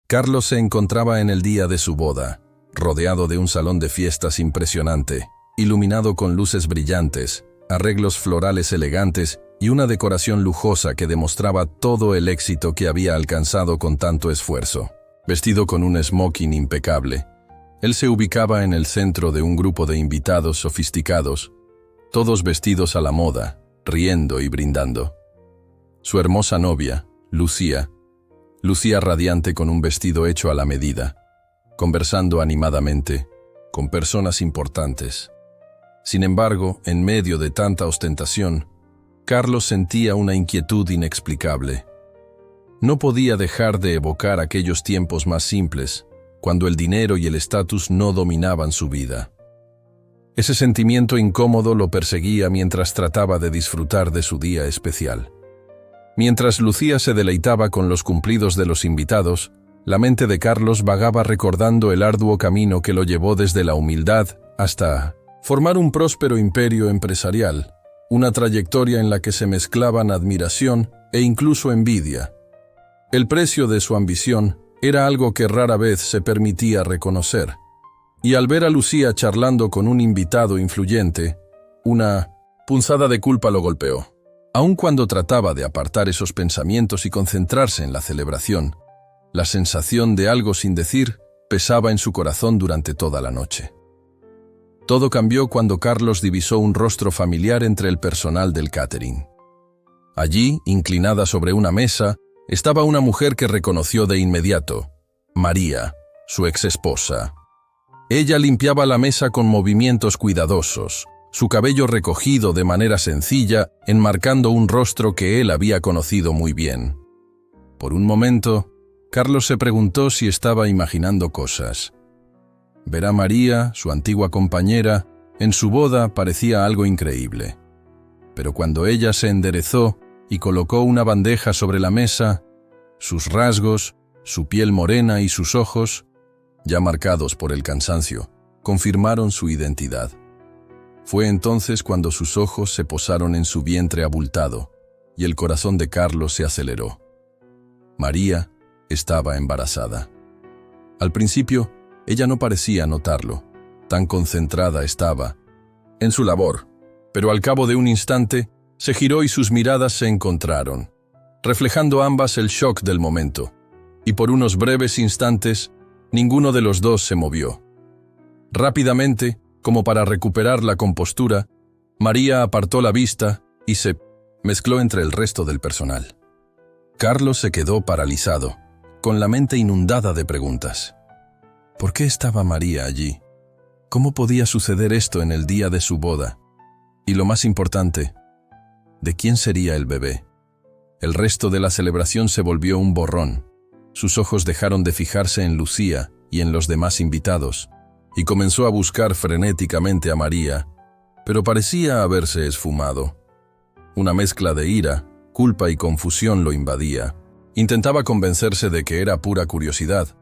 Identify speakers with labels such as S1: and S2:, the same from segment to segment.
S1: Carlos se encontraba en el día de su boda, rodeado de un salón de fiestas impresionante, iluminado con luces brillantes, arreglos florales elegantes y una decoración lujosa que demostraba todo el éxito que había alcanzado con tanto esfuerzo. Vestido con un smoking impecable, él se ubicaba en el centro de un grupo de invitados sofisticados, todos vestidos a la moda, riendo y brindando. Su hermosa novia, lucía radiante con un vestido hecho a la medida, conversando animadamente con personas importantes. Sin embargo, en medio de tanta ostentación, Carlos sentía una inquietud inexplicable. No podía dejar de evocar aquellos tiempos más simples, cuando el dinero y el estatus no dominaban su vida. Ese sentimiento incómodo lo perseguía mientras trataba de disfrutar de su día especial. Mientras Lucía se deleitaba con los cumplidos de los invitados, la mente de Carlos vagaba recordando el arduo camino que lo llevó desde la humildad hasta formar un próspero imperio empresarial, una trayectoria en la que se mezclaban admiración e incluso envidia. El precio de su ambición era algo que rara vez se permitía reconocer, y al ver a Lucía charlando con un invitado influyente, una punzada de culpa lo golpeó. Aun cuando trataba de apartar esos pensamientos y concentrarse en la celebración, la sensación de algo sin decir pesaba en su corazón durante toda la noche. Todo cambió cuando Carlos divisó un rostro familiar entre el personal del catering. Allí, inclinada sobre una mesa, estaba una mujer que reconoció de inmediato: María, su exesposa. Ella limpiaba la mesa con movimientos cuidadosos, su cabello recogido de manera sencilla, enmarcando un rostro que él había conocido muy bien. Por un momento, Carlos se preguntó si estaba imaginando cosas. Ver a María, su antigua compañera, en su boda parecía algo increíble. Pero cuando ella se enderezó y colocó una bandeja sobre la mesa, sus rasgos, su piel morena y sus ojos, ya marcados por el cansancio, confirmaron su identidad. Fue entonces cuando sus ojos se posaron en su vientre abultado y el corazón de Carlos se aceleró. María estaba embarazada. Al principio, ella no parecía notarlo, tan concentrada estaba en su labor, pero al cabo de un instante se giró y sus miradas se encontraron, reflejando ambas el shock del momento, y por unos breves instantes ninguno de los dos se movió. Rápidamente, como para recuperar la compostura, María apartó la vista y se mezcló entre el resto del personal. Carlos se quedó paralizado, con la mente inundada de preguntas. ¿Por qué estaba María allí? ¿Cómo podía suceder esto en el día de su boda? Y lo más importante, ¿de quién sería el bebé? El resto de la celebración se volvió un borrón. Sus ojos dejaron de fijarse en Lucía y en los demás invitados, y comenzó a buscar frenéticamente a María, pero parecía haberse esfumado. Una mezcla de ira, culpa y confusión lo invadía. Intentaba convencerse de que era pura curiosidad,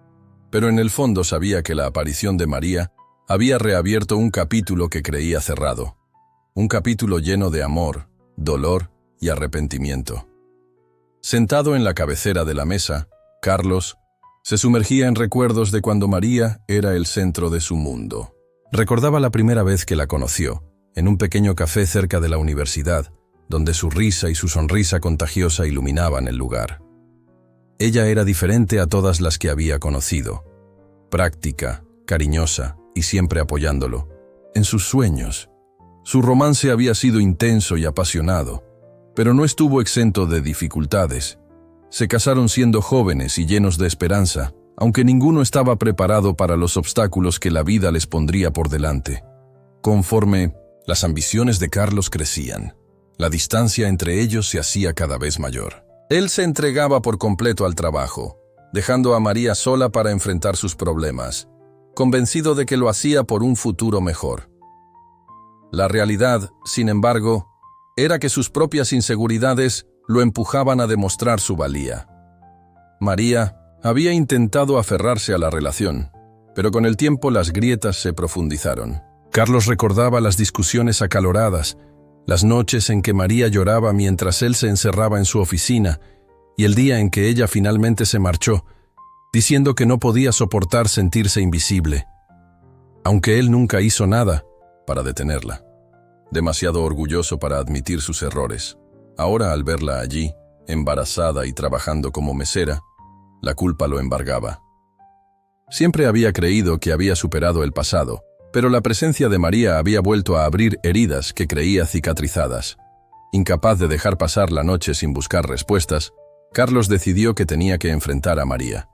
S1: pero en el fondo sabía que la aparición de María había reabierto un capítulo que creía cerrado. Un capítulo lleno de amor, dolor y arrepentimiento. Sentado en la cabecera de la mesa, Carlos se sumergía en recuerdos de cuando María era el centro de su mundo. Recordaba la primera vez que la conoció, en un pequeño café cerca de la universidad, donde su risa y su sonrisa contagiosa iluminaban el lugar. Ella era diferente a todas las que había conocido. Práctica, cariñosa y siempre apoyándolo. En sus sueños. Su romance había sido intenso y apasionado, pero no estuvo exento de dificultades. Se casaron siendo jóvenes y llenos de esperanza, aunque ninguno estaba preparado para los obstáculos que la vida les pondría por delante. Conforme las ambiciones de Carlos crecían, la distancia entre ellos se hacía cada vez mayor. Él se entregaba por completo al trabajo, dejando a María sola para enfrentar sus problemas, convencido de que lo hacía por un futuro mejor. La realidad, sin embargo, era que sus propias inseguridades lo empujaban a demostrar su valía. María había intentado aferrarse a la relación, pero con el tiempo las grietas se profundizaron. Carlos recordaba las discusiones acaloradas, las noches en que María lloraba mientras él se encerraba en su oficina, y el día en que ella finalmente se marchó, diciendo que no podía soportar sentirse invisible, aunque él nunca hizo nada para detenerla. Demasiado orgulloso para admitir sus errores. Ahora, al verla allí, embarazada y trabajando como mesera, la culpa lo embargaba. Siempre había creído que había superado el pasado, pero la presencia de María había vuelto a abrir heridas que creía cicatrizadas. Incapaz de dejar pasar la noche sin buscar respuestas, Carlos decidió que tenía que enfrentar a María.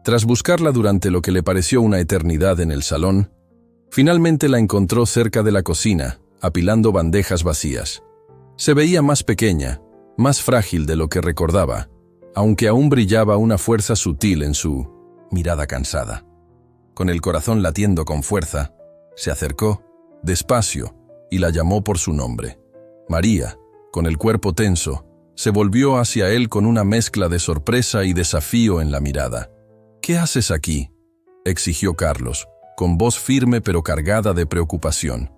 S1: Tras buscarla durante lo que le pareció una eternidad en el salón, finalmente la encontró cerca de la cocina, apilando bandejas vacías. Se veía más pequeña, más frágil de lo que recordaba, aunque aún brillaba una fuerza sutil en su mirada cansada. Con el corazón latiendo con fuerza, se acercó, despacio, y la llamó por su nombre. María, con el cuerpo tenso, se volvió hacia él con una mezcla de sorpresa y desafío en la mirada. «¿Qué haces aquí?», exigió Carlos, con voz firme pero cargada de preocupación.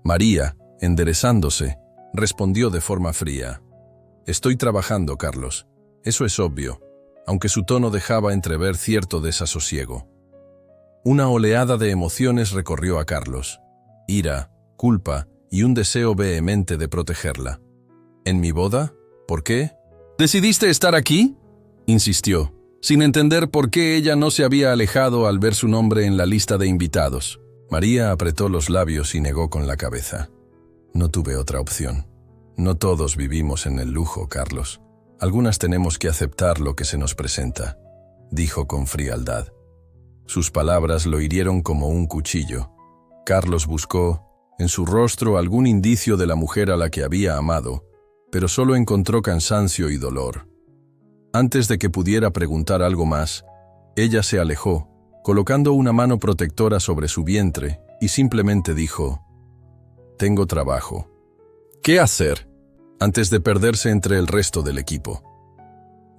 S1: María, enderezándose, respondió de forma fría. «Estoy trabajando, Carlos. Eso es obvio», aunque su tono dejaba entrever cierto desasosiego. Una oleada de emociones recorrió a Carlos. Ira, culpa y un deseo vehemente de protegerla. «¿En mi boda? ¿Por qué?» «¿Decidiste estar aquí?», insistió, sin entender por qué ella no se había alejado al ver su nombre en la lista de invitados. María apretó los labios y negó con la cabeza. «No tuve otra opción. No todos vivimos en el lujo, Carlos. Algunas tenemos que aceptar lo que se nos presenta», dijo con frialdad. Sus palabras lo hirieron como un cuchillo. Carlos buscó, en su rostro, algún indicio de la mujer a la que había amado, pero solo encontró cansancio y dolor. Antes de que pudiera preguntar algo más, ella se alejó, colocando una mano protectora sobre su vientre, y simplemente dijo: «Tengo trabajo». «¿Qué hacer?», antes de perderse entre el resto del equipo.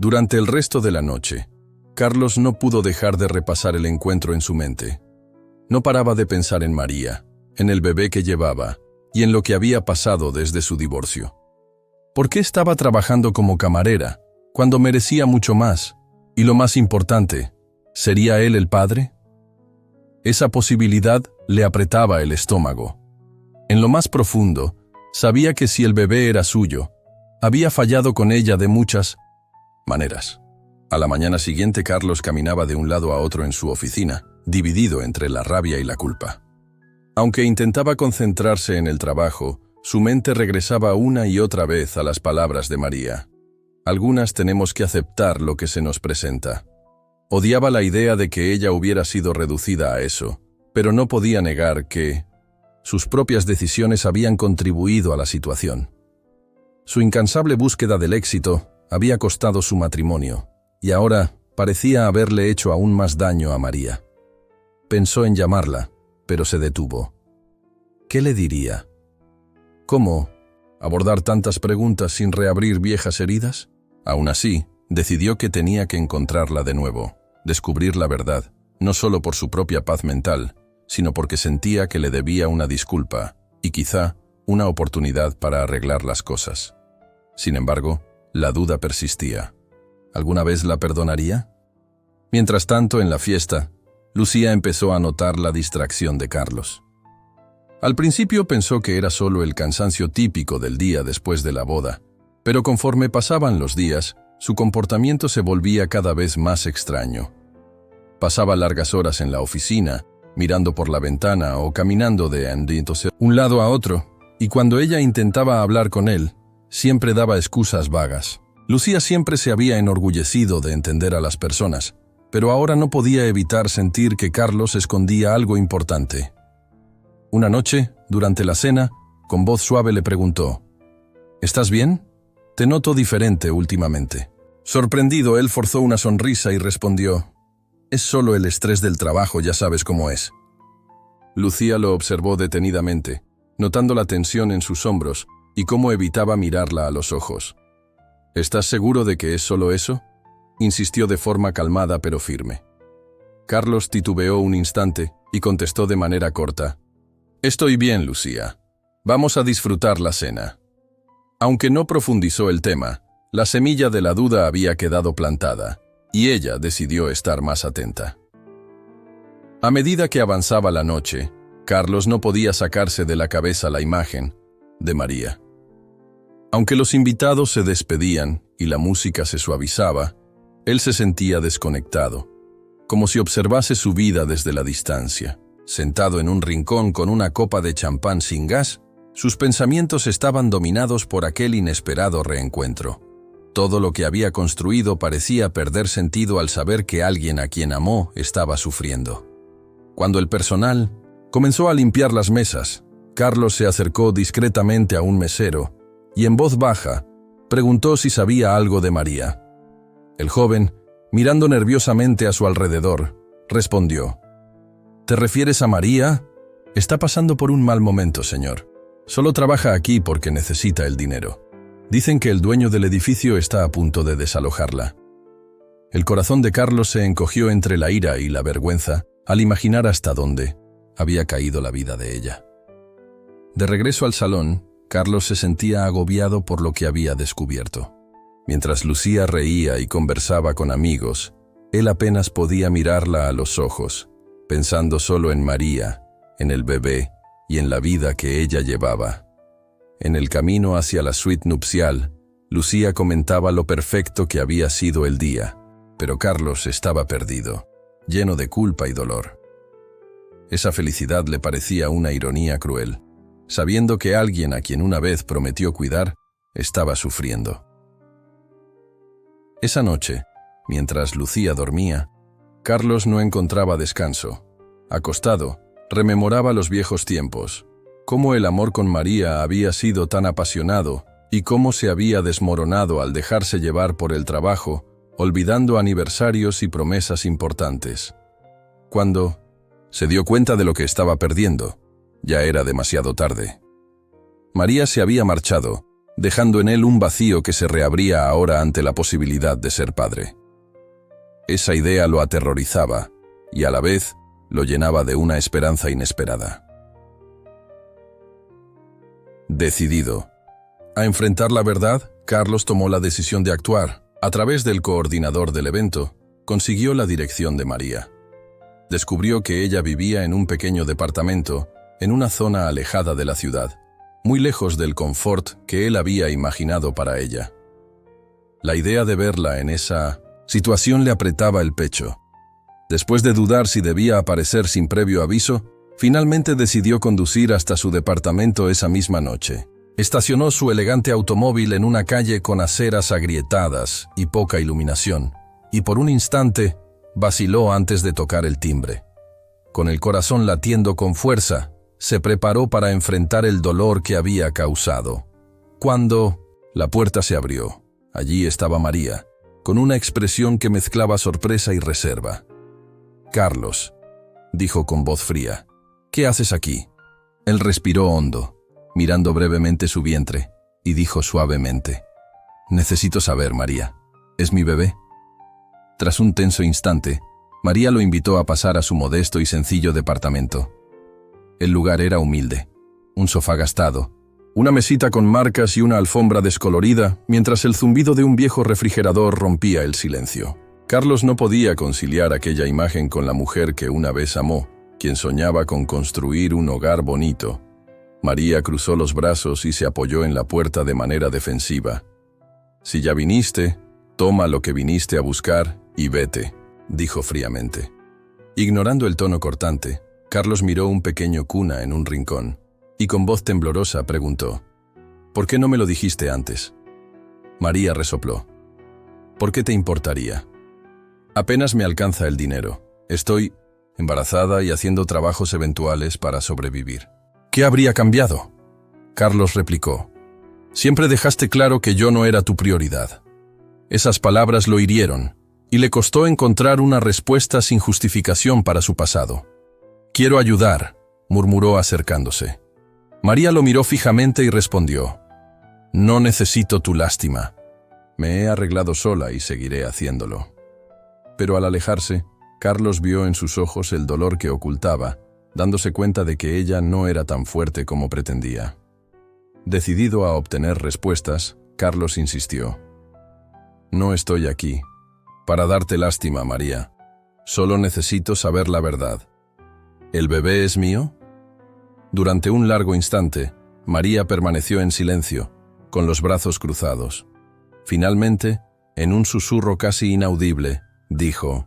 S1: Durante el resto de la noche, Carlos no pudo dejar de repasar el encuentro en su mente. No paraba de pensar en María, en el bebé que llevaba, y en lo que había pasado desde su divorcio. ¿Por qué estaba trabajando como camarera, cuando merecía mucho más? Y lo más importante, ¿sería él el padre? Esa posibilidad le apretaba el estómago. En lo más profundo, sabía que si el bebé era suyo, había fallado con ella de muchas maneras. A la mañana siguiente, Carlos caminaba de un lado a otro en su oficina, dividido entre la rabia y la culpa. Aunque intentaba concentrarse en el trabajo, su mente regresaba una y otra vez a las palabras de María. Algunas tenemos que aceptar lo que se nos presenta. Odiaba la idea de que ella hubiera sido reducida a eso, pero no podía negar que sus propias decisiones habían contribuido a la situación. Su incansable búsqueda del éxito había costado su matrimonio, y ahora parecía haberle hecho aún más daño a María. Pensó en llamarla, pero se detuvo. ¿Qué le diría? ¿Cómo abordar tantas preguntas sin reabrir viejas heridas? Aún así, decidió que tenía que encontrarla de nuevo, descubrir la verdad, no solo por su propia paz mental, sino porque sentía que le debía una disculpa y quizá una oportunidad para arreglar las cosas. Sin embargo, la duda persistía. ¿Alguna vez la perdonaría? Mientras tanto, en la fiesta, Lucía empezó a notar la distracción de Carlos. Al principio pensó que era solo el cansancio típico del día después de la boda, pero conforme pasaban los días, su comportamiento se volvía cada vez más extraño. Pasaba largas horas en la oficina, mirando por la ventana o caminando de un lado a otro, y cuando ella intentaba hablar con él, siempre daba excusas vagas. Lucía siempre se había enorgullecido de entender a las personas, pero ahora no podía evitar sentir que Carlos escondía algo importante. Una noche, durante la cena, con voz suave le preguntó: «¿Estás bien? Te noto diferente últimamente». Sorprendido, él forzó una sonrisa y respondió: «Es solo el estrés del trabajo, ya sabes cómo es». Lucía lo observó detenidamente, notando la tensión en sus hombros y cómo evitaba mirarla a los ojos. «¿Estás seguro de que es solo eso?», insistió de forma calmada pero firme. Carlos titubeó un instante y contestó de manera corta: «Estoy bien, Lucía. Vamos a disfrutar la cena». Aunque no profundizó el tema, la semilla de la duda había quedado plantada, y ella decidió estar más atenta. A medida que avanzaba la noche, Carlos no podía sacarse de la cabeza la imagen de María. Aunque los invitados se despedían y la música se suavizaba, él se sentía desconectado, como si observase su vida desde la distancia. Sentado en un rincón con una copa de champán sin gas, sus pensamientos estaban dominados por aquel inesperado reencuentro. Todo lo que había construido parecía perder sentido al saber que alguien a quien amó estaba sufriendo. Cuando el personal comenzó a limpiar las mesas, Carlos se acercó discretamente a un mesero y en voz baja preguntó si sabía algo de María. El joven, mirando nerviosamente a su alrededor, respondió: ¿Te refieres a María? Está pasando por un mal momento, señor. Solo trabaja aquí porque necesita el dinero. Dicen que el dueño del edificio está a punto de desalojarla. El corazón de Carlos se encogió entre la ira y la vergüenza al imaginar hasta dónde había caído la vida de ella. De regreso al salón, Carlos se sentía agobiado por lo que había descubierto. Mientras Lucía reía y conversaba con amigos, él apenas podía mirarla a los ojos, pensando solo en María, en el bebé y en la vida que ella llevaba. En el camino hacia la suite nupcial, Lucía comentaba lo perfecto que había sido el día, pero Carlos estaba perdido, lleno de culpa y dolor. Esa felicidad le parecía una ironía cruel, sabiendo que alguien a quien una vez prometió cuidar estaba sufriendo. Esa noche, mientras Lucía dormía, Carlos no encontraba descanso. Acostado, rememoraba los viejos tiempos, cómo el amor con María había sido tan apasionado y cómo se había desmoronado al dejarse llevar por el trabajo, olvidando aniversarios y promesas importantes. Cuando se dio cuenta de lo que estaba perdiendo, ya era demasiado tarde. María se había marchado, dejando en él un vacío que se reabría ahora ante la posibilidad de ser padre. Esa idea lo aterrorizaba y a la vez lo llenaba de una esperanza inesperada. Decidido a enfrentar la verdad, Carlos tomó la decisión de actuar. A través del coordinador del evento, consiguió la dirección de María. Descubrió que ella vivía en un pequeño departamento, en una zona alejada de la ciudad, muy lejos del confort que él había imaginado para ella. La idea de verla en esa situación le apretaba el pecho. Después de dudar si debía aparecer sin previo aviso, finalmente decidió conducir hasta su departamento esa misma noche. Estacionó su elegante automóvil en una calle con aceras agrietadas y poca iluminación, y por un instante vaciló antes de tocar el timbre. Con el corazón latiendo con fuerza, se preparó para enfrentar el dolor que había causado. Cuando la puerta se abrió, allí estaba María, con una expresión que mezclaba sorpresa y reserva. «Carlos», dijo con voz fría, «¿qué haces aquí?» Él respiró hondo, mirando brevemente su vientre, y dijo suavemente: «Necesito saber, María, ¿es mi bebé?» Tras un tenso instante, María lo invitó a pasar a su modesto y sencillo departamento. El lugar era humilde, un sofá gastado, una mesita con marcas y una alfombra descolorida, mientras el zumbido de un viejo refrigerador rompía el silencio. Carlos no podía conciliar aquella imagen con la mujer que una vez amó, quien soñaba con construir un hogar bonito. María cruzó los brazos y se apoyó en la puerta de manera defensiva. «Si ya viniste, toma lo que viniste a buscar y vete», dijo fríamente. Ignorando el tono cortante, Carlos miró un pequeño cuna en un rincón y con voz temblorosa preguntó: «¿Por qué no me lo dijiste antes?» María resopló: «¿Por qué te importaría? Apenas me alcanza el dinero. Estoy embarazada y haciendo trabajos eventuales para sobrevivir». «¿Qué habría cambiado?», Carlos replicó. «Siempre dejaste claro que yo no era tu prioridad». Esas palabras lo hirieron y le costó encontrar una respuesta sin justificación para su pasado. «Quiero ayudar», murmuró acercándose. María lo miró fijamente y respondió: «No necesito tu lástima. Me he arreglado sola y seguiré haciéndolo». Pero al alejarse, Carlos vio en sus ojos el dolor que ocultaba, dándose cuenta de que ella no era tan fuerte como pretendía. Decidido a obtener respuestas, Carlos insistió: «No estoy aquí para darte lástima, María. Solo necesito saber la verdad. ¿El bebé es mío? Durante un largo instante, María permaneció en silencio, con los brazos cruzados. Finalmente, en un susurro casi inaudible, dijo: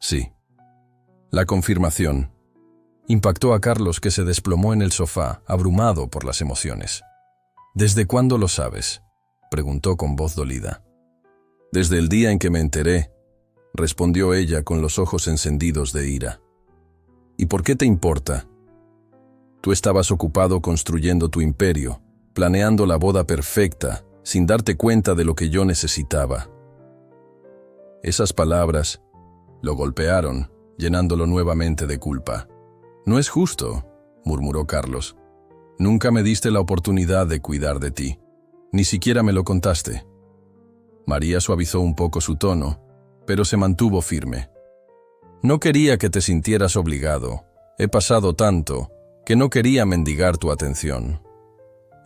S1: sí. La confirmación impactó a Carlos, que se desplomó en el sofá, abrumado por las emociones. ¿Desde cuándo lo sabes?, preguntó con voz dolida. Desde el día en que me enteré, respondió ella con los ojos encendidos de ira. ¿Y por qué te importa? Tú estabas ocupado construyendo tu imperio, planeando la boda perfecta, sin darte cuenta de lo que yo necesitaba. Esas palabras lo golpearon, llenándolo nuevamente de culpa. No es justo, murmuró Carlos. Nunca me diste la oportunidad de cuidar de ti. Ni siquiera me lo contaste. María suavizó un poco su tono, pero se mantuvo firme. No quería que te sintieras obligado. He pasado tanto que no quería mendigar tu atención.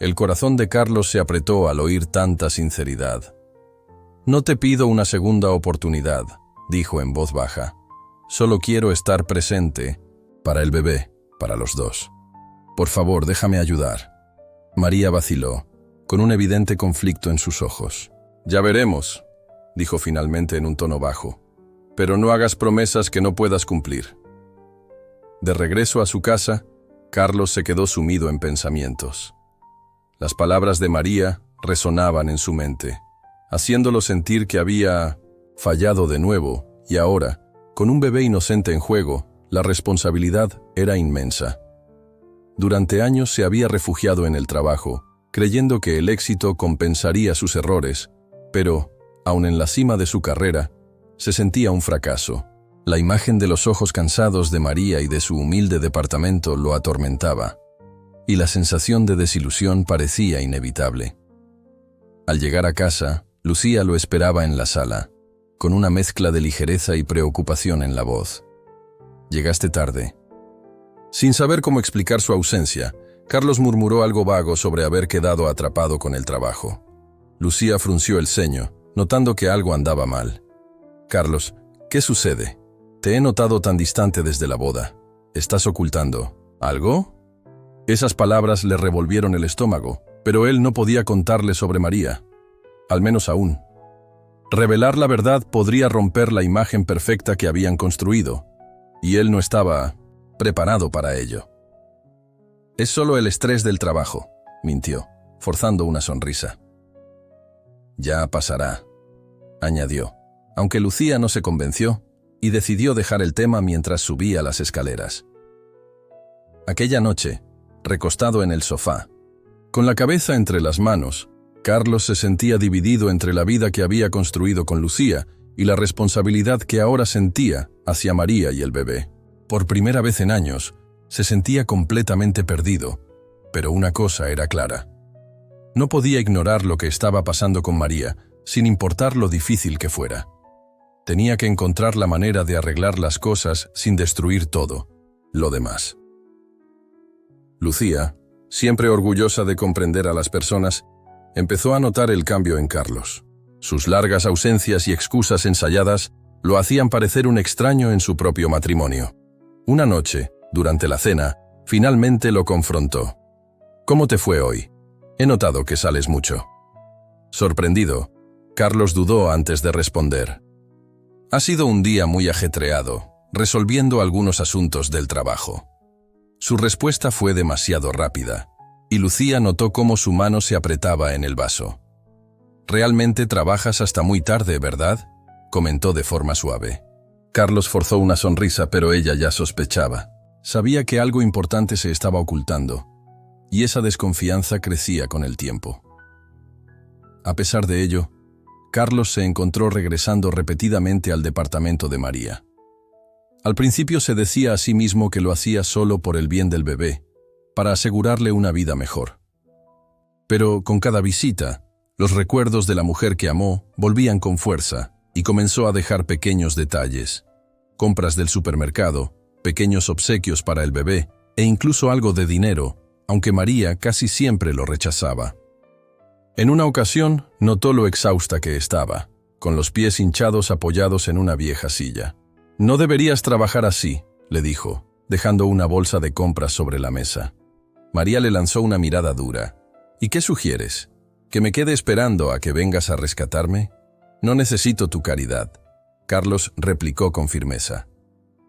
S1: El corazón de Carlos se apretó al oír tanta sinceridad. No te pido una segunda oportunidad, dijo en voz baja. Solo quiero estar presente para el bebé, para los dos. Por favor, déjame ayudar. María vaciló, con un evidente conflicto en sus ojos. Ya veremos, dijo finalmente en un tono bajo. Pero no hagas promesas que no puedas cumplir. De regreso a su casa, Carlos se quedó sumido en pensamientos. Las palabras de María resonaban en su mente, haciéndolo sentir que había fallado de nuevo, y ahora, con un bebé inocente en juego, la responsabilidad era inmensa. Durante años se había refugiado en el trabajo, creyendo que el éxito compensaría sus errores, pero, aun en la cima de su carrera, se sentía un fracaso. La imagen de los ojos cansados de María y de su humilde departamento lo atormentaba, y la sensación de desilusión parecía inevitable. Al llegar a casa, Lucía lo esperaba en la sala, con una mezcla de ligereza y preocupación en la voz. Llegaste tarde. Sin saber cómo explicar su ausencia, Carlos murmuró algo vago sobre haber quedado atrapado con el trabajo. Lucía frunció el ceño, notando que algo andaba mal. Carlos, ¿qué sucede? Te he notado tan distante desde la boda. ¿Estás ocultando algo? Esas palabras le revolvieron el estómago, pero él no podía contarle sobre María. Al menos aún. Revelar la verdad podría romper la imagen perfecta que habían construido, y él no estaba preparado para ello. Es solo el estrés del trabajo, mintió, forzando una sonrisa. Ya pasará, añadió, aunque Lucía no se convenció, y decidió dejar el tema mientras subía las escaleras. Aquella noche, recostado en el sofá, con la cabeza entre las manos, Carlos se sentía dividido entre la vida que había construido con Lucía y la responsabilidad que ahora sentía hacia María y el bebé. Por primera vez en años, se sentía completamente perdido, pero una cosa era clara. No podía ignorar lo que estaba pasando con María, sin importar lo difícil que fuera. Tenía que encontrar la manera de arreglar las cosas sin destruir todo, lo demás. Lucía, siempre orgullosa de comprender a las personas, empezó a notar el cambio en Carlos. Sus largas ausencias y excusas ensayadas lo hacían parecer un extraño en su propio matrimonio. Una noche, durante la cena, finalmente lo confrontó. ¿Cómo te fue hoy? He notado que sales mucho. Sorprendido, Carlos dudó antes de responder. Ha sido un día muy ajetreado, resolviendo algunos asuntos del trabajo. Su respuesta fue demasiado rápida, y Lucía notó cómo su mano se apretaba en el vaso. «Realmente trabajas hasta muy tarde, ¿verdad?», comentó de forma suave. Carlos forzó una sonrisa, pero ella ya sospechaba. Sabía que algo importante se estaba ocultando, y esa desconfianza crecía con el tiempo. A pesar de ello, Carlos se encontró regresando repetidamente al departamento de María. Al principio se decía a sí mismo que lo hacía solo por el bien del bebé, para asegurarle una vida mejor. Pero con cada visita, los recuerdos de la mujer que amó volvían con fuerza y comenzó a dejar pequeños detalles, compras del supermercado, pequeños obsequios para el bebé e incluso algo de dinero, aunque María casi siempre lo rechazaba. En una ocasión notó lo exhausta que estaba, con los pies hinchados apoyados en una vieja silla. «No deberías trabajar así», le dijo, dejando una bolsa de compras sobre la mesa. María le lanzó una mirada dura. «¿Y qué sugieres? ¿Que me quede esperando a que vengas a rescatarme? No necesito tu caridad». Carlos replicó con firmeza.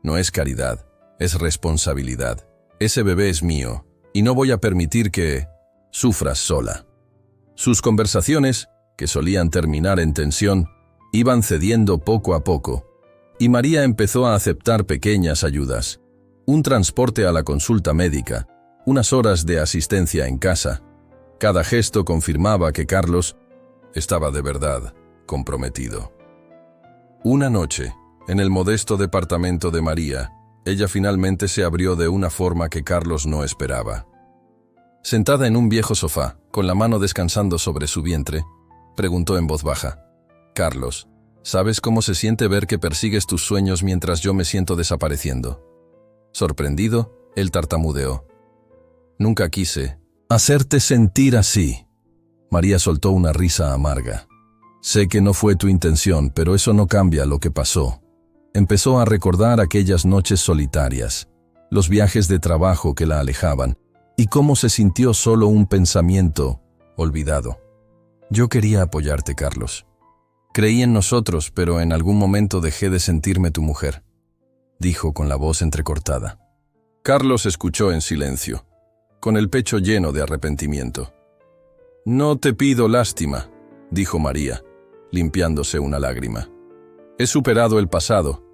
S1: «No es caridad, es responsabilidad. Ese bebé es mío, y no voy a permitir que sufras sola». Sus conversaciones, que solían terminar en tensión, iban cediendo poco a poco, y María empezó a aceptar pequeñas ayudas. Un transporte a la consulta médica, unas horas de asistencia en casa. Cada gesto confirmaba que Carlos estaba de verdad comprometido. Una noche, en el modesto departamento de María, ella finalmente se abrió de una forma que Carlos no esperaba. Sentada en un viejo sofá, con la mano descansando sobre su vientre, preguntó en voz baja: «Carlos, ¿sabes cómo se siente ver que persigues tus sueños mientras yo me siento desapareciendo?» Sorprendido, él tartamudeó: «Nunca quise hacerte sentir así». María soltó una risa amarga. «Sé que no fue tu intención, pero eso no cambia lo que pasó». Empezó a recordar aquellas noches solitarias, los viajes de trabajo que la alejaban, y cómo se sintió solo un pensamiento olvidado. «Yo quería apoyarte, Carlos. Creí en nosotros, pero en algún momento dejé de sentirme tu mujer», dijo con la voz entrecortada. Carlos escuchó en silencio, con el pecho lleno de arrepentimiento. «No te pido lástima», dijo María, limpiándose una lágrima. «He superado el pasado,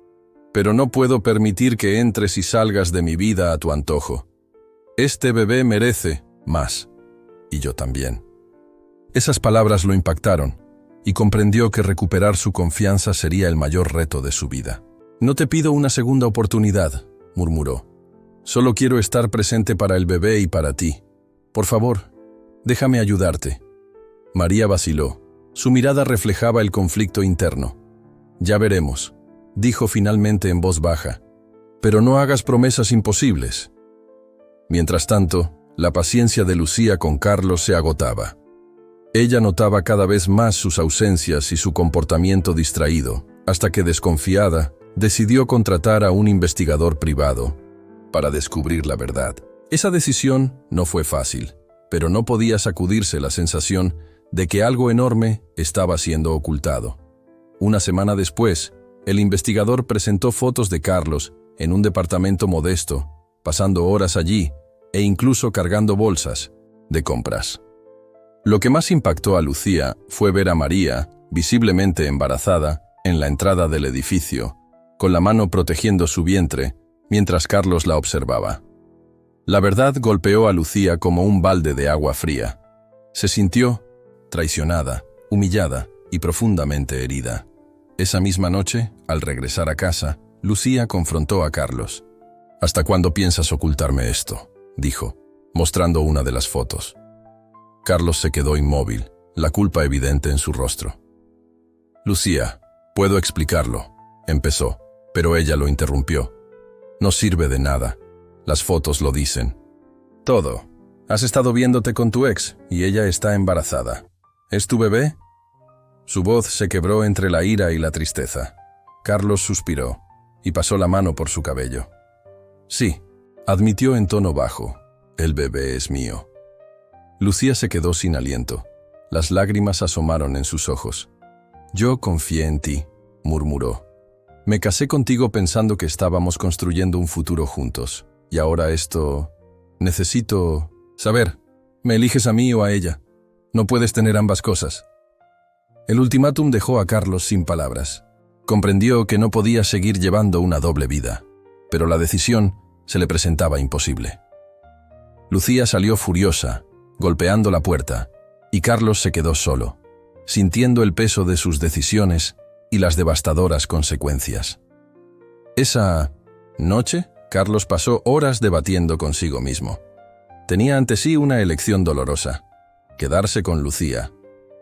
S1: pero no puedo permitir que entres y salgas de mi vida a tu antojo. Este bebé merece más, y yo también». Esas palabras lo impactaron, y comprendió que recuperar su confianza sería el mayor reto de su vida. «No te pido una segunda oportunidad», murmuró. «Solo quiero estar presente para el bebé y para ti. Por favor, déjame ayudarte». María vaciló. Su mirada reflejaba el conflicto interno. «Ya veremos», dijo finalmente en voz baja. «Pero no hagas promesas imposibles». Mientras tanto, la paciencia de Lucía con Carlos se agotaba. Ella notaba cada vez más sus ausencias y su comportamiento distraído, hasta que, desconfiada, decidió contratar a un investigador privado para descubrir la verdad. Esa decisión no fue fácil, pero no podía sacudirse la sensación de que algo enorme estaba siendo ocultado. Una semana después, el investigador presentó fotos de Carlos en un departamento modesto, pasando horas allí e incluso cargando bolsas de compras. Lo que más impactó a Lucía fue ver a María, visiblemente embarazada, en la entrada del edificio, con la mano protegiendo su vientre, mientras Carlos la observaba. La verdad golpeó a Lucía como un balde de agua fría. Se sintió traicionada, humillada y profundamente herida. Esa misma noche, al regresar a casa, Lucía confrontó a Carlos. «¿Hasta cuándo piensas ocultarme esto?», dijo, mostrando una de las fotos. Carlos se quedó inmóvil, la culpa evidente en su rostro. «Lucía, puedo explicarlo», empezó, pero ella lo interrumpió. «No sirve de nada. Las fotos lo dicen. Todo. Has estado viéndote con tu ex y ella está embarazada. ¿Es tu bebé?». Su voz se quebró entre la ira y la tristeza. Carlos suspiró y pasó la mano por su cabello. «Sí», admitió en tono bajo, «el bebé es mío». Lucía se quedó sin aliento. Las lágrimas asomaron en sus ojos. «Yo confié en ti», murmuró. «Me casé contigo pensando que estábamos construyendo un futuro juntos. Y ahora esto... Necesito saber, ¿me eliges a mí o a ella? No puedes tener ambas cosas». El ultimátum dejó a Carlos sin palabras. Comprendió que no podía seguir llevando una doble vida, pero la decisión se le presentaba imposible. Lucía salió furiosa, golpeando la puerta, y Carlos se quedó solo, sintiendo el peso de sus decisiones y las devastadoras consecuencias. Esa noche, Carlos pasó horas debatiendo consigo mismo. Tenía ante sí una elección dolorosa: quedarse con Lucía,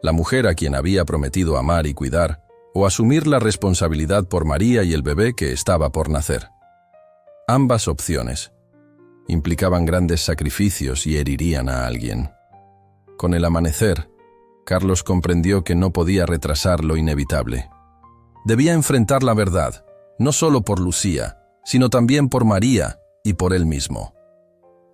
S1: la mujer a quien había prometido amar y cuidar, o asumir la responsabilidad por María y el bebé que estaba por nacer. Ambas opciones implicaban grandes sacrificios y herirían a alguien. Con el amanecer, Carlos comprendió que no podía retrasar lo inevitable. Debía enfrentar la verdad, no solo por Lucía, sino también por María y por él mismo.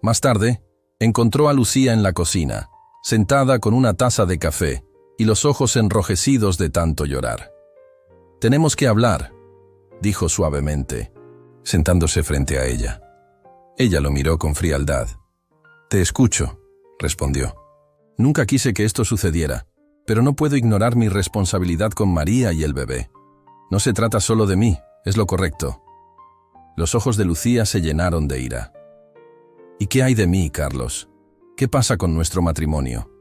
S1: Más tarde, encontró a Lucía en la cocina, sentada con una taza de café y los ojos enrojecidos de tanto llorar. «Tenemos que hablar», dijo suavemente, sentándose frente a ella. Ella lo miró con frialdad. «Te escucho», respondió. «Nunca quise que esto sucediera, pero no puedo ignorar mi responsabilidad con María y el bebé. No se trata solo de mí, es lo correcto». Los ojos de Lucía se llenaron de ira. «¿Y qué hay de mí, Carlos? ¿Qué pasa con nuestro matrimonio?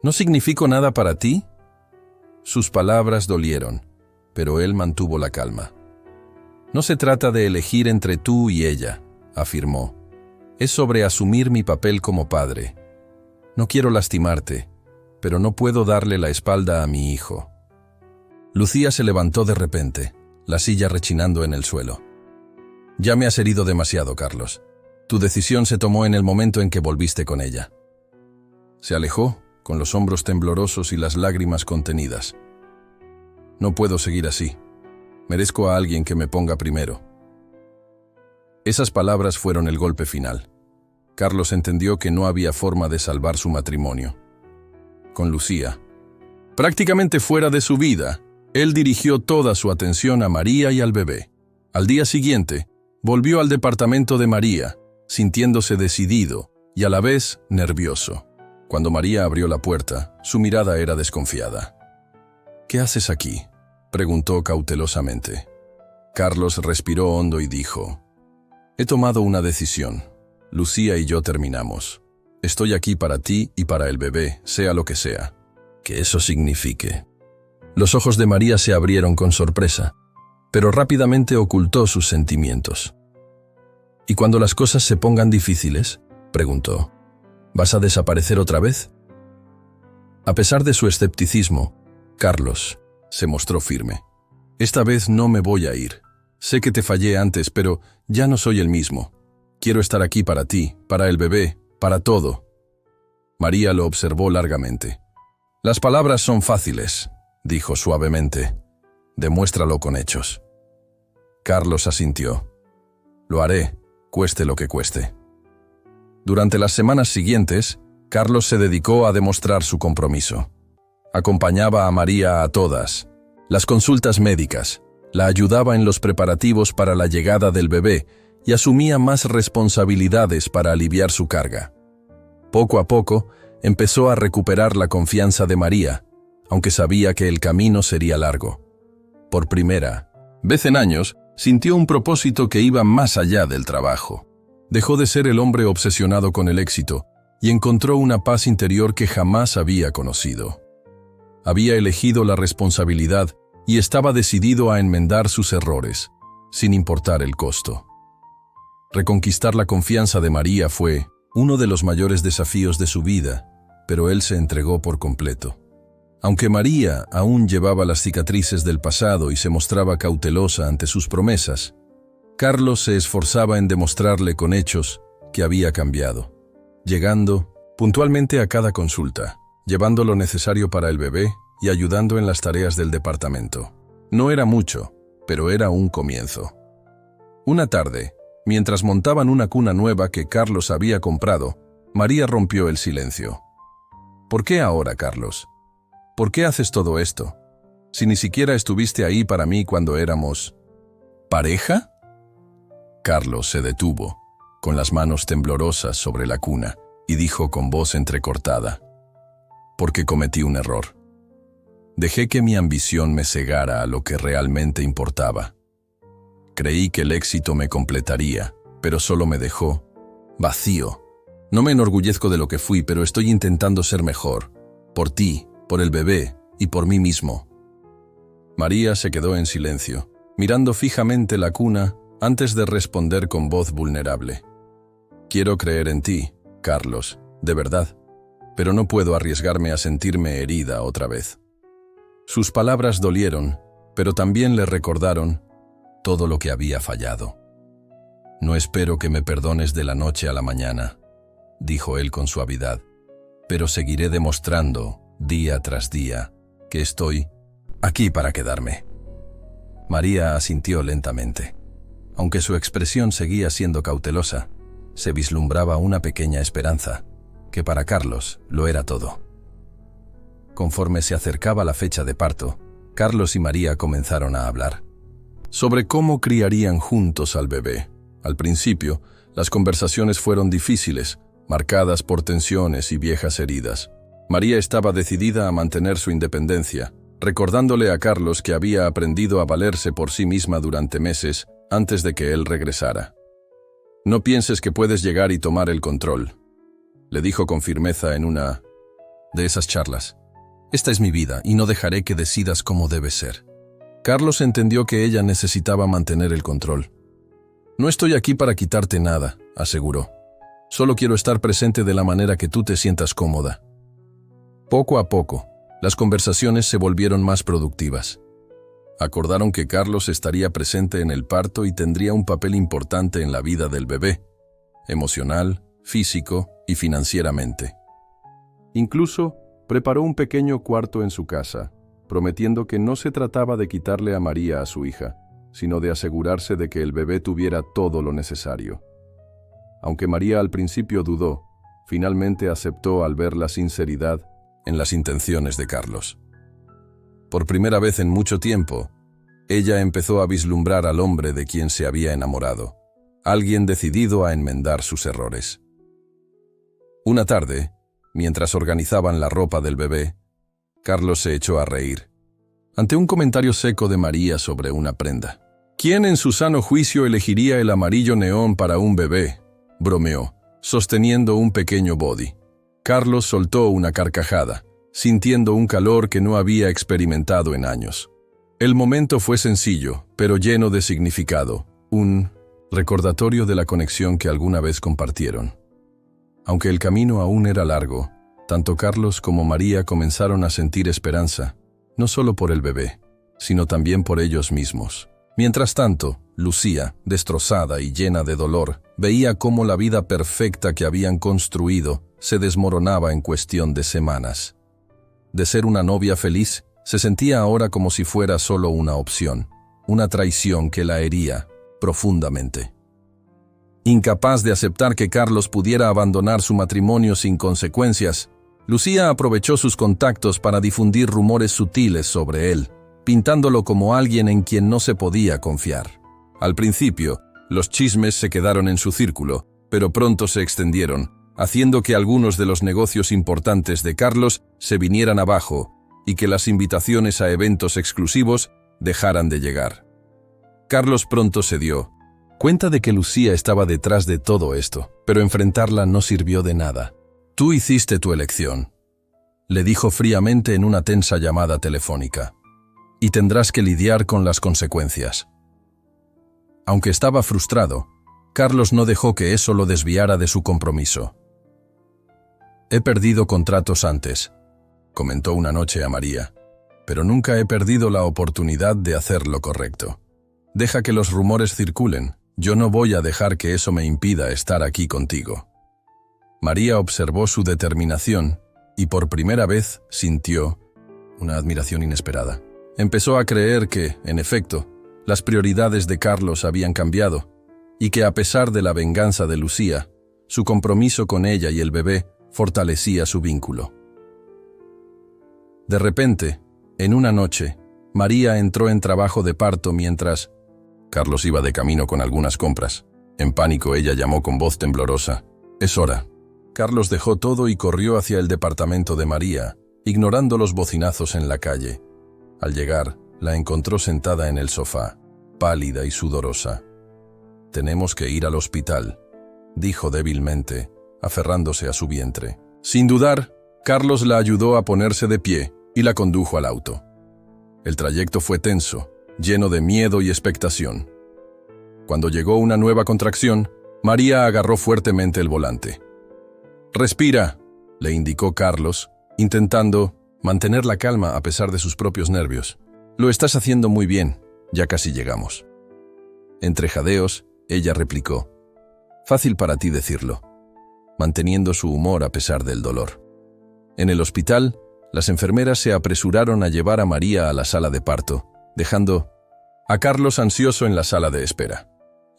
S1: ¿No significo nada para ti?» Sus palabras dolieron, pero él mantuvo la calma. «No se trata de elegir entre tú y ella», afirmó. «Es sobre asumir mi papel como padre. No quiero lastimarte, pero no puedo darle la espalda a mi hijo». Lucía se levantó de repente, la silla rechinando en el suelo. «Ya me has herido demasiado, Carlos. Tu decisión se tomó en el momento en que volviste con ella». Se alejó, con los hombros temblorosos y las lágrimas contenidas. «No puedo seguir así. Merezco a alguien que me ponga primero». Esas palabras fueron el golpe final. Carlos entendió que no había forma de salvar su matrimonio. Con Lucía, prácticamente fuera de su vida, él dirigió toda su atención a María y al bebé. Al día siguiente, volvió al departamento de María, sintiéndose decidido y a la vez nervioso. Cuando María abrió la puerta, su mirada era desconfiada. «¿Qué haces aquí?», preguntó cautelosamente. Carlos respiró hondo y dijo: «He tomado una decisión. Lucía y yo terminamos. Estoy aquí para ti y para el bebé, sea lo que sea. Que eso signifique». Los ojos de María se abrieron con sorpresa, pero rápidamente ocultó sus sentimientos. «¿Y cuando las cosas se pongan difíciles?», preguntó. «¿Vas a desaparecer otra vez?». A pesar de su escepticismo, Carlos se mostró firme. «Esta vez no me voy a ir. Sé que te fallé antes, pero ya no soy el mismo. Quiero estar aquí para ti, para el bebé, para todo». María lo observó largamente. «Las palabras son fáciles», dijo suavemente. «Demuéstralo con hechos». Carlos asintió. «Lo haré, cueste lo que cueste». Durante las semanas siguientes, Carlos se dedicó a demostrar su compromiso. Acompañaba a María a todas las consultas médicas, la ayudaba en los preparativos para la llegada del bebé y asumía más responsabilidades para aliviar su carga. Poco a poco, empezó a recuperar la confianza de María, aunque sabía que el camino sería largo. Por primera vez en años, sintió un propósito que iba más allá del trabajo. Dejó de ser el hombre obsesionado con el éxito y encontró una paz interior que jamás había conocido. Había elegido la responsabilidad y estaba decidido a enmendar sus errores, sin importar el costo. Reconquistar la confianza de María fue uno de los mayores desafíos de su vida, pero él se entregó por completo. Aunque María aún llevaba las cicatrices del pasado y se mostraba cautelosa ante sus promesas, Carlos se esforzaba en demostrarle con hechos que había cambiado, llegando puntualmente a cada consulta, llevando lo necesario para el bebé y ayudando en las tareas del departamento. No era mucho, pero era un comienzo. Una tarde, mientras montaban una cuna nueva que Carlos había comprado, María rompió el silencio. «¿Por qué ahora, Carlos? ¿Por qué haces todo esto? Si ni siquiera estuviste ahí para mí cuando éramos... ¿pareja?». Carlos se detuvo, con las manos temblorosas sobre la cuna, y dijo con voz entrecortada: «Porque cometí un error. Dejé que mi ambición me cegara a lo que realmente importaba. Creí que el éxito me completaría, pero solo me dejó vacío. No me enorgullezco de lo que fui, pero estoy intentando ser mejor. Por ti, por el bebé y por mí mismo». María se quedó en silencio, mirando fijamente la cuna antes de responder con voz vulnerable: «Quiero creer en ti, Carlos, de verdad, pero no puedo arriesgarme a sentirme herida otra vez». Sus palabras dolieron, pero también le recordaron todo lo que había fallado. «No espero que me perdones de la noche a la mañana», dijo él con suavidad, «pero seguiré demostrando día tras día, que estoy aquí para quedarme. María asintió lentamente. Aunque su expresión seguía siendo cautelosa, se vislumbraba una pequeña esperanza, que para Carlos lo era todo. Conforme se acercaba la fecha de parto, Carlos y María comenzaron a hablar sobre cómo criarían juntos al bebé. Al principio, las conversaciones fueron difíciles, marcadas por tensiones y viejas heridas. María estaba decidida a mantener su independencia, recordándole a Carlos que había aprendido a valerse por sí misma durante meses antes de que él regresara. «No pienses que puedes llegar y tomar el control», le dijo con firmeza en una de esas charlas. «Esta es mi vida y no dejaré que decidas cómo debe ser». Carlos entendió que ella necesitaba mantener el control. «No estoy aquí para quitarte nada», aseguró. «Solo quiero estar presente de la manera que tú te sientas cómoda». Poco a poco, las conversaciones se volvieron más productivas. Acordaron que Carlos estaría presente en el parto y tendría un papel importante en la vida del bebé, emocional, físico y financieramente. Incluso preparó un pequeño cuarto en su casa, prometiendo que no se trataba de quitarle a María a su hija, sino de asegurarse de que el bebé tuviera todo lo necesario. Aunque María al principio dudó, finalmente aceptó al ver la sinceridad en las intenciones de Carlos. Por primera vez en mucho tiempo, ella empezó a vislumbrar al hombre de quien se había enamorado, alguien decidido a enmendar sus errores. Una tarde, mientras organizaban la ropa del bebé, Carlos se echó a reír, ante un comentario seco de María sobre una prenda. «¿Quién en su sano juicio elegiría el amarillo neón para un bebé?», bromeó, sosteniendo un pequeño body. Carlos soltó una carcajada, sintiendo un calor que no había experimentado en años. El momento fue sencillo, pero lleno de significado, un recordatorio de la conexión que alguna vez compartieron. Aunque el camino aún era largo, tanto Carlos como María comenzaron a sentir esperanza, no solo por el bebé, sino también por ellos mismos. Mientras tanto, Lucía, destrozada y llena de dolor, veía cómo la vida perfecta que habían construido se desmoronaba en cuestión de semanas. De ser una novia feliz, se sentía ahora como si fuera solo una opción, una traición que la hería profundamente. Incapaz de aceptar que Carlos pudiera abandonar su matrimonio sin consecuencias, Lucía aprovechó sus contactos para difundir rumores sutiles sobre él, pintándolo como alguien en quien no se podía confiar. Al principio, los chismes se quedaron en su círculo, pero pronto se extendieron, haciendo que algunos de los negocios importantes de Carlos se vinieran abajo y que las invitaciones a eventos exclusivos dejaran de llegar. Carlos pronto se dio cuenta de que Lucía estaba detrás de todo esto, pero enfrentarla no sirvió de nada. «Tú hiciste tu elección», le dijo fríamente en una tensa llamada telefónica, «y tendrás que lidiar con las consecuencias». Aunque estaba frustrado, Carlos no dejó que eso lo desviara de su compromiso. «He perdido contratos antes», comentó una noche a María, «pero nunca he perdido la oportunidad de hacer lo correcto. Deja que los rumores circulen, yo no voy a dejar que eso me impida estar aquí contigo». María observó su determinación y por primera vez sintió una admiración inesperada. Empezó a creer que, en efecto, las prioridades de Carlos habían cambiado y que a pesar de la venganza de Lucía, su compromiso con ella y el bebé fortalecía su vínculo. De repente, en una noche, María entró en trabajo de parto mientras Carlos iba de camino con algunas compras. En pánico ella llamó con voz temblorosa: «Es hora». Carlos dejó todo y corrió hacia el departamento de María, ignorando los bocinazos en la calle. Al llegar, la encontró sentada en el sofá, pálida y sudorosa. «Tenemos que ir al hospital», dijo débilmente, aferrándose a su vientre. Sin dudar, Carlos la ayudó a ponerse de pie y la condujo al auto. El trayecto fue tenso, lleno de miedo y expectación. Cuando llegó una nueva contracción, María agarró fuertemente el volante. «Respira», le indicó Carlos, intentando mantener la calma a pesar de sus propios nervios. «Lo estás haciendo muy bien, ya casi llegamos». Entre jadeos, ella replicó: «Fácil para ti decirlo», manteniendo su humor a pesar del dolor. En el hospital, Las enfermeras se apresuraron a llevar a María a la sala de parto, dejando a Carlos ansioso en la sala de espera.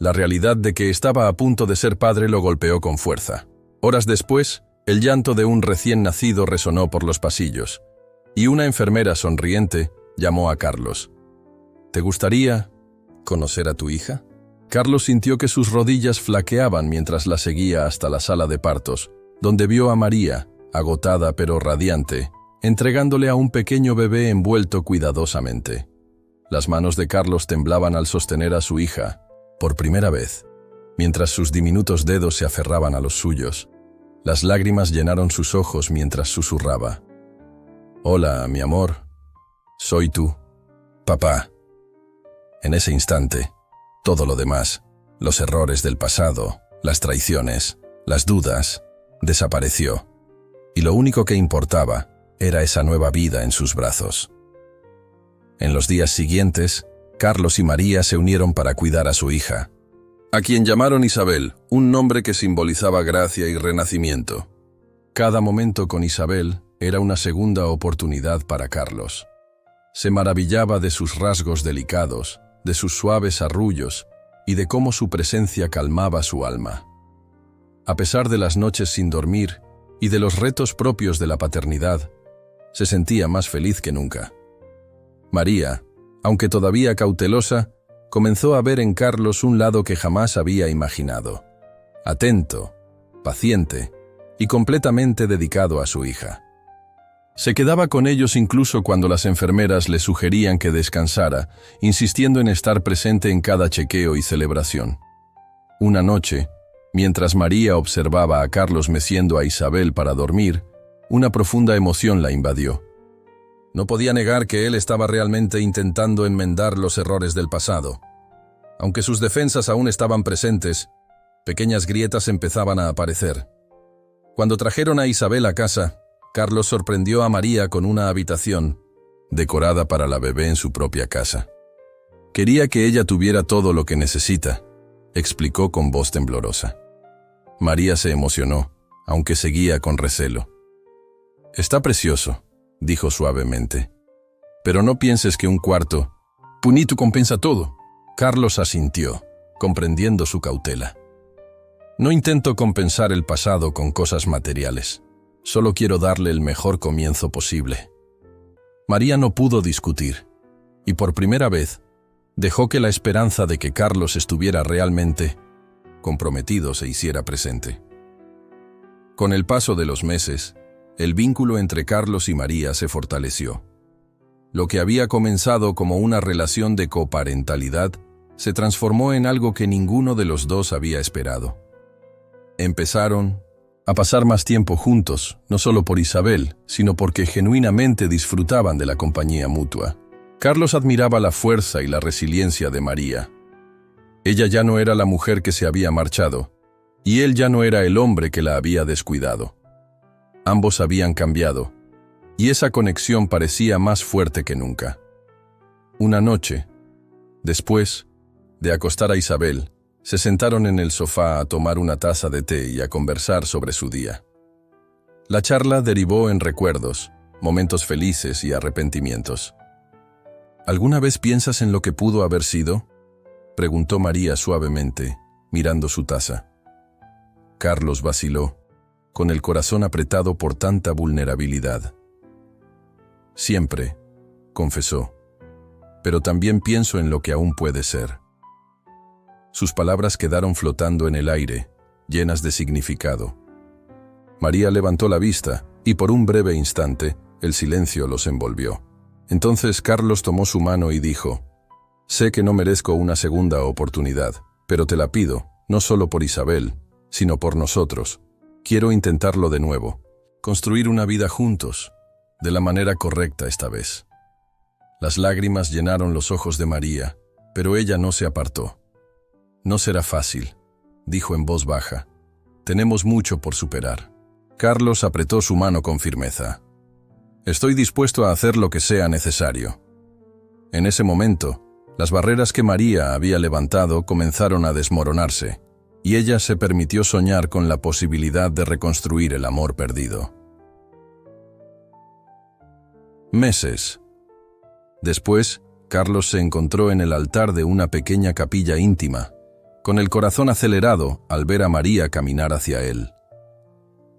S1: La realidad de que estaba a punto de ser padre lo golpeó con fuerza. Horas después, el llanto de un recién nacido resonó por los pasillos, y una enfermera sonriente llamó a Carlos. ¿Te gustaría conocer a tu hija? Carlos sintió que sus rodillas flaqueaban mientras la seguía hasta la sala de partos, donde vio a María, agotada pero radiante, entregándole a un pequeño bebé envuelto cuidadosamente. Las manos de Carlos temblaban al sostener a su hija, por primera vez, mientras sus diminutos dedos se aferraban a los suyos. Las lágrimas llenaron sus ojos mientras susurraba. «Hola, mi amor. Soy tú, papá». En ese instante, todo lo demás, los errores del pasado, las traiciones, las dudas, desapareció, y lo único que importaba era esa nueva vida en sus brazos. En los días siguientes, Carlos y María se unieron para cuidar a su hija, a quien llamaron Isabel, un nombre que simbolizaba gracia y renacimiento. Cada momento con Isabel era una segunda oportunidad para Carlos. Se maravillaba de sus rasgos delicados, de sus suaves arrullos y de cómo su presencia calmaba su alma. A pesar de las noches sin dormir y de los retos propios de la paternidad, se sentía más feliz que nunca. María, aunque todavía cautelosa, comenzó a ver en Carlos un lado que jamás había imaginado. Atento, paciente y completamente dedicado a su hija. Se quedaba con ellos incluso cuando las enfermeras le sugerían que descansara, insistiendo en estar presente en cada chequeo y celebración. Una noche, mientras María observaba a Carlos meciendo a Isabel para dormir, una profunda emoción la invadió. No podía negar que él estaba realmente intentando enmendar los errores del pasado. Aunque sus defensas aún estaban presentes, pequeñas grietas empezaban a aparecer. Cuando trajeron a Isabel a casa, Carlos sorprendió a María con una habitación decorada para la bebé en su propia casa. Quería que ella tuviera todo lo que necesita, explicó con voz temblorosa. María se emocionó, aunque seguía con recelo. Está precioso, dijo suavemente. Pero no pienses que un cuarto punito compensa todo. Carlos asintió, comprendiendo su cautela. No intento compensar el pasado con cosas materiales. Solo quiero darle el mejor comienzo posible. María no pudo discutir, y por primera vez dejó que la esperanza de que Carlos estuviera realmente comprometido se hiciera presente. Con el paso de los meses, el vínculo entre Carlos y María se fortaleció. Lo que había comenzado como una relación de coparentalidad se transformó en algo que ninguno de los dos había esperado. Empezaron a pasar más tiempo juntos, no solo por Isabel, sino porque genuinamente disfrutaban de la compañía mutua. Carlos admiraba la fuerza y la resiliencia de María. Ella ya no era la mujer que se había marchado, y él ya no era el hombre que la había descuidado. Ambos habían cambiado, y esa conexión parecía más fuerte que nunca. Una noche, después de acostar a Isabel, se sentaron en el sofá a tomar una taza de té y a conversar sobre su día. La charla derivó en recuerdos, momentos felices y arrepentimientos. ¿Alguna vez piensas en lo que pudo haber sido?, preguntó María suavemente, mirando su taza. Carlos vaciló, con el corazón apretado por tanta vulnerabilidad. Siempre, confesó, pero también pienso en lo que aún puede ser. Sus palabras quedaron flotando en el aire, llenas de significado. María levantó la vista, y por un breve instante, el silencio los envolvió. Entonces Carlos tomó su mano y dijo: «Sé que no merezco una segunda oportunidad, pero te la pido, no solo por Isabel, sino por nosotros. Quiero intentarlo de nuevo, construir una vida juntos, de la manera correcta esta vez». Las lágrimas llenaron los ojos de María, pero ella no se apartó. «No será fácil», dijo en voz baja. «Tenemos mucho por superar». Carlos apretó su mano con firmeza. «Estoy dispuesto a hacer lo que sea necesario». En ese momento, las barreras que María había levantado comenzaron a desmoronarse, y ella se permitió soñar con la posibilidad de reconstruir el amor perdido. Meses. Después, Carlos se encontró en el altar de una pequeña capilla íntima, con el corazón acelerado al ver a María caminar hacia él.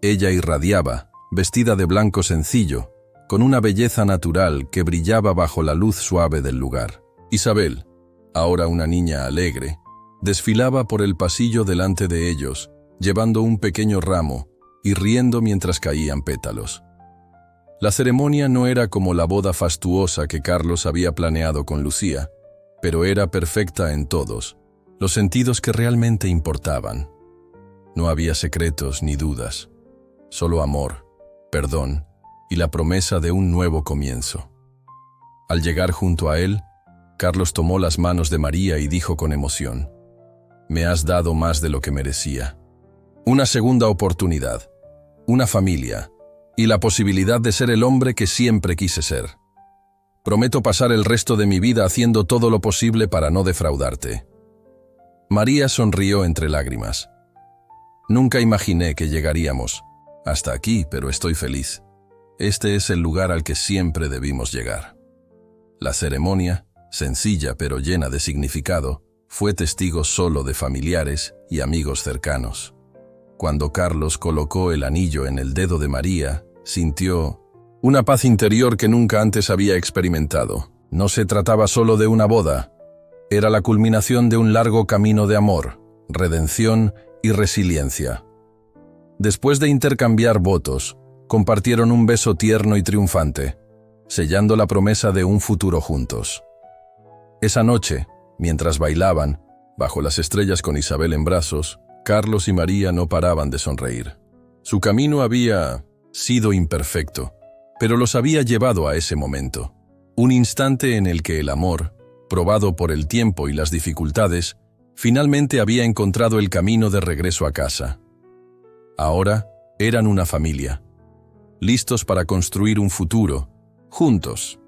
S1: Ella irradiaba, vestida de blanco sencillo, con una belleza natural que brillaba bajo la luz suave del lugar. Isabel, ahora una niña alegre, desfilaba por el pasillo delante de ellos, llevando un pequeño ramo y riendo mientras caían pétalos. La ceremonia no era como la boda fastuosa que Carlos había planeado con Lucía, pero era perfecta en todos, los sentidos que realmente importaban. No había secretos ni dudas, solo amor, perdón y la promesa de un nuevo comienzo. Al llegar junto a él, Carlos tomó las manos de María y dijo con emoción: «Me has dado más de lo que merecía. Una segunda oportunidad, una familia y la posibilidad de ser el hombre que siempre quise ser. Prometo pasar el resto de mi vida haciendo todo lo posible para no defraudarte». María sonrió entre lágrimas. «Nunca imaginé que llegaríamos hasta aquí, pero estoy feliz. Este es el lugar al que siempre debimos llegar». La ceremonia, sencilla pero llena de significado, fue testigo solo de familiares y amigos cercanos. Cuando Carlos colocó el anillo en el dedo de María, sintió una paz interior que nunca antes había experimentado. No se trataba solo de una boda, era la culminación de un largo camino de amor, redención y resiliencia. Después de intercambiar votos, compartieron un beso tierno y triunfante, sellando la promesa de un futuro juntos. Esa noche, mientras bailaban, bajo las estrellas con Isabel en brazos, Carlos y María no paraban de sonreír. Su camino había sido imperfecto, pero los había llevado a ese momento. Un instante en el que el amor, probado por el tiempo y las dificultades, finalmente había encontrado el camino de regreso a casa. Ahora eran una familia, listos para construir un futuro, juntos.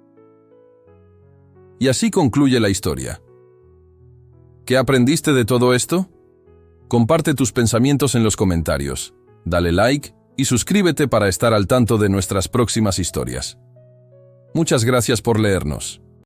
S1: Y así concluye la historia. ¿Qué aprendiste de todo esto? Comparte tus pensamientos en los comentarios, dale like y suscríbete para estar al tanto de nuestras próximas historias. Muchas gracias por leernos.